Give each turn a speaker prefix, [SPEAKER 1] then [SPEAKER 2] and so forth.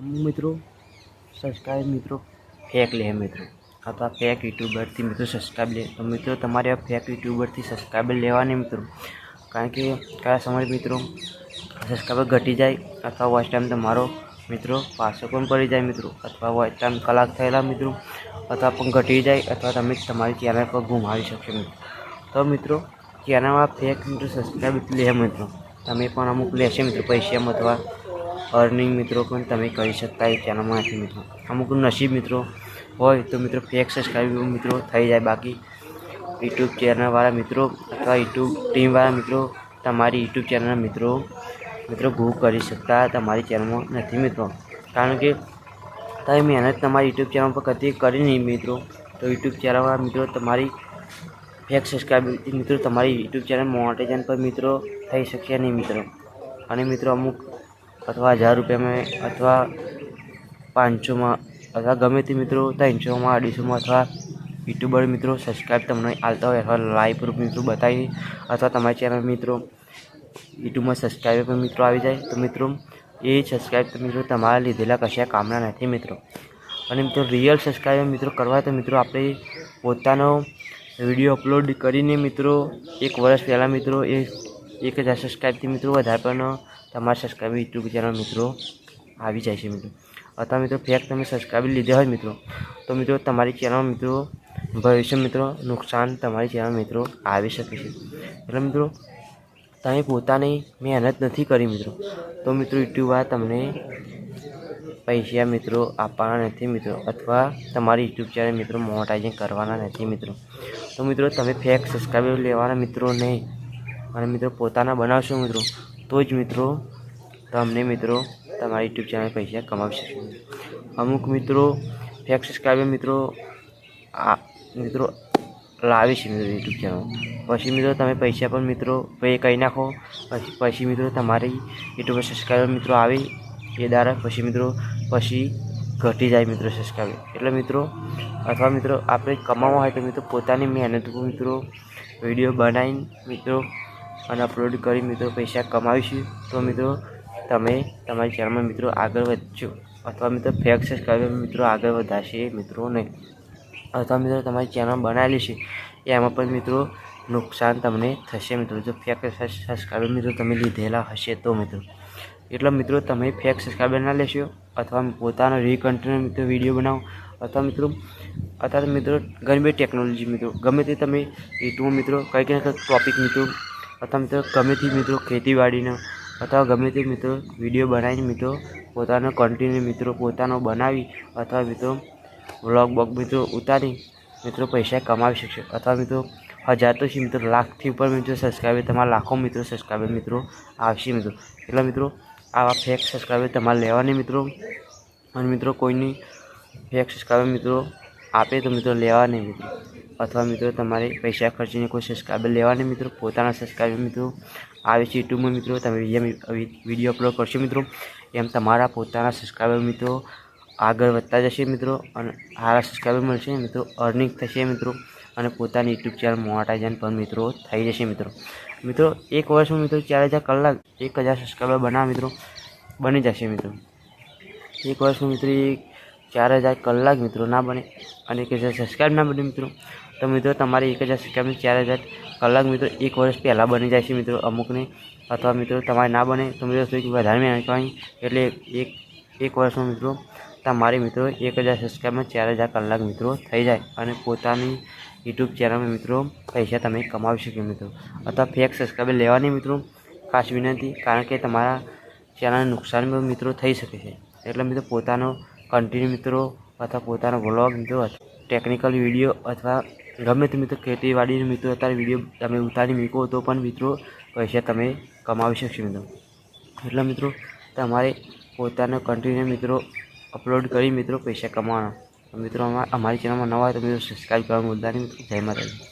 [SPEAKER 1] અમુક મિત્રો સબસ્ક્રાઈબ મિત્રો ફેક લે મિત્રો અથવા ફેક યુટ્યુબરથી મિત્રો સબસ્ક્રાઈબ લે તો મિત્રો તમારે આ ફેક યુટ્યુબરથી સબસ્ક્રાઈબર લેવાની મિત્રો, કારણ કે કયા સમય મિત્રો સબસ્ક્રાઈબર ઘટી જાય અથવા વોચ ટાઈમ તમારો મિત્રો પાછો પણ પડી જાય મિત્રો, અથવા વોચ ટાઈમ કલાક થયેલા મિત્રો અથવા પણ ઘટી જાય અથવા તમે તમારી ચેનલ પર ગુમાવી શકશો મિત્રો. તો મિત્રો ચેનલમાં ફેક મિત્રો સબસ્ક્રાઈબ લે મિત્રો, તમે પણ અમુક લેશે મિત્રો પૈસામાં અથવા અર્નિંગ મિત્રો પણ તમે કરી શકતા એ ચેનલમાં નથી મિત્રો. અમુક નસીબ મિત્રો હોય તો મિત્રો ફેક સબસ્ક્રાઈબ મિત્રો થઈ જાય, બાકી યુટ્યુબ ચેનલવાળા મિત્રો અથવા યુટ્યુબ ટીમવાળા મિત્રો તમારી યુટ્યુબ ચેનલ મિત્રો ગ્રો કરી શકતા તમારી ચેનલમાં નથી મિત્રો, કારણ કે તમે મહેનત તમારી યુટ્યુબ ચેનલ પર કદી કરી નહીં મિત્રો. તો યુટ્યુબ ચેનલવાળા મિત્રો તમારી ફેક સબસ્ક્રાઈબ મિત્રો તમારી યુટ્યુબ ચેનલ મોનેટાઇઝેશન પર મિત્રો થઈ શકશે નહીં મિત્રો. અને મિત્રો અમુક અથવા 1000 રૂપિયામાં અથવા 500માં અથવા ગમે તે મિત્રો 300માં 250માં અથવા યુટ્યુબર મિત્રો સબસ્ક્રાઈબ તમને આલતા હોય અથવા લાઈવ પ્રૂફ મિત્રો બતાવી અથવા તમારી ચેનલ મિત્રો યુટ્યુબમાં સબસ્ક્રાઈબર પણ મિત્રો આવી જાય તો મિત્રો એ સબસ્ક્રાઈબ મિત્રો તમારા લીધેલા કશા કામના નથી મિત્રો. અને મિત્રો રિયલ સબસ્ક્રાઈબર મિત્રો કરવા તો મિત્રો આપણે પોતાનો વિડીયો અપલોડ કરીને મિત્રો 1 વર્ષ પહેલાં મિત્રો 1000 સબસ્ક્રાઈબથી મિત્રો વધારે પણ તમારા સબસ્ક્રાઈબર યુટ્યુબ ચેનલ મિત્રો આવી જાય છે મિત્રો. અથવા મિત્રો ફેક તમે સબસ્ક્રાઈબર લીધા હોય મિત્રો તો મિત્રો તમારી ચેનલ મિત્રો ભવિષ્ય મિત્રો નુકસાન તમારી ચેનલ મિત્રો આવી શકે છે. એટલે મિત્રો તમે પોતાની મહેનત નથી કરી મિત્રો તો મિત્રો યુટ્યુબવાળા તમને પૈસા મિત્રો આપવાના નથી મિત્રો, અથવા તમારી યુટ્યુબ ચેનલ મિત્રો મોનેટાઇઝિંગ કરવાના નથી મિત્રો. તો મિત્રો તમે ફેક સબસ્ક્રાઈબર લેવાના મિત્રો નહીં, અને મિત્રો પોતાના બનાવશો મિત્રો તો જ મિત્રો તમને મિત્રો તમારી યુટ્યુબ ચેનલ પૈસા કમાવી શકશો. અમુક મિત્રો ફેક સબસ્ક્રાઈબર મિત્રો મિત્રો લાવે છે મિત્રો યુટ્યુબ ચેનલ, પછી મિત્રો તમે પૈસા પણ મિત્રો પે કરી નાખો, પછી મિત્રો તમારી યુટ્યુબ સબસ્ક્રાઈબર મિત્રો આવે એ દારા પછી મિત્રો ઘટી જાય મિત્રો સબસ્ક્રાઈબર. એટલે મિત્રો અથવા મિત્રો આપણે કમાવા હોય તો મિત્રો પોતાની મહેનત મિત્રો વિડીયો બનાવીને મિત્રો અને અપલોડ કરી મિત્રો પૈસા કમાવીશું તો મિત્રો તમે તમારી ચેનલમાં મિત્રો આગળ વધશો, અથવા મિત્રો ફેક સબસ્ક્રાઈબર મિત્રો આગળ વધારશે મિત્રો નહીં. અથવા મિત્રો તમારી ચેનલ બનાવેલી છે એમાં પણ મિત્રો નુકસાન તમને થશે મિત્રો જો ફેક સબસ્ક્રાઈબર મિત્રો તમે લીધેલા હશે તો મિત્રો. એટલે મિત્રો તમે ફેક સબસ્ક્રાઈબર ના લેશો અથવા પોતાનો રીકન્ટેન્ટ મિત્રો વિડીયો બનાવો, અથવા મિત્રો ઘણી બધી ટેકનોલોજી મિત્રો ગમે તે તમે યુટ્યુબ મિત્રો કંઈક ટોપિક મિત્રો અથવા મિત્રો ગમે તે મિત્રો ખેતીવાડીનો અથવા ગમે તે મિત્રો વિડીયો બનાવીને મિત્રો પોતાનો કન્ટિન્યુ મિત્રો પોતાનો બનાવી અથવા મિત્રો વ્લોગ મિત્રો ઉતારી મિત્રો પૈસા કમાવી શકશે. અથવા મિત્રો 1000 તો છે મિત્રો લાખથી ઉપર મિત્રો સબસ્ક્રાઈબર તમારા લાખો મિત્રો સબસ્ક્રાઈબર મિત્રો આવશે મિત્રો. એટલે મિત્રો આવા ફેક સબસ્ક્રાઈબર તમારે લેવાની મિત્રો, અને મિત્રો કોઈની ફેક સબસ્ક્રાઈબર મિત્રો આપે તો મિત્રો લેવા નહીં મિત્રો, અથવા મિત્રો તમારે પૈસા ખર્ચીને કોઈ સબસ્ક્રાઈબર લેવાની મિત્રો પોતાના સબસ્ક્રાઈબર મિત્રો આવે છે યુટ્યુબમાં મિત્રો તમે વિડીયો અપલોડ કરશો મિત્રો એમ તમારા પોતાના સબસ્ક્રાઈબર મિત્રો આગળ વધતા જશે મિત્રો, અને સારા સબસ્ક્રાઈબર મળશે મિત્રો, અર્નિંગ થશે મિત્રો, અને પોતાની યુટ્યુબ ચેનલ મોનેટાઇઝેશન પણ મિત્રો થઈ જશે મિત્રો. મિત્રો 1 વર્ષમાં મિત્રો 4000 કલાક 1000 સબસ્ક્રાઈબર બનાવ મિત્રો બની જશે મિત્રો. 1 વર્ષમાં મિત્રો 4000 કલાક મિત્રો ના બને અને 1000 સબસ્ક્રાઈબ ના બને મિત્રો તો મિત્રો તમારે 1000 સબસ્ક્રાઈબ 4000 કલાક મિત્રો 1 વર્ષ પહેલાં બની જાય છે મિત્રો અમુકને, અથવા મિત્રો તમારે ના બને તો મિત્રો થોડીક વધારે મહેનત કરવાની, એટલે એક વર્ષમાં મિત્રો તમારે મિત્રો 1000 સબસ્ક્રાઈબમાં 4000 કલાક મિત્રો થઈ જાય, અને પોતાની યુટ્યુબ ચેનલમાં મિત્રો પૈસા તમે કમાવી શકો મિત્રો. અથવા ફેક સબસ્ક્રાઈબર લેવાની મિત્રો ખાસ વિનંતી, કારણ કે તમારા ચેનલને નુકસાન મિત્રો થઈ શકે છે. એટલે મિત્રો પોતાનો કન્ટિન્યુ મિત્રો અથવા પોતાનો વ્લોગ મિત્રો ટેકનિકલ વિડીયો અથવા ગમે તે મિત્રો ખેતીવાડીનો મિત્રો અત્યારે વિડીયો તમે ઉતારી મૂકો તો પણ મિત્રો પૈસા તમે કમાવી શકશો મિત્રો. એટલે મિત્રો તમારે પોતાનો કન્ટિન્યુ મિત્રો અપલોડ કરી મિત્રો પૈસા કમાવાના. મિત્રો અમારી ચેનલમાં નવા હોય તો મિત્રો સબસ્ક્રાઈબ કરવાનું ભૂલતા નહીં મિત્રો. જય માતાજી.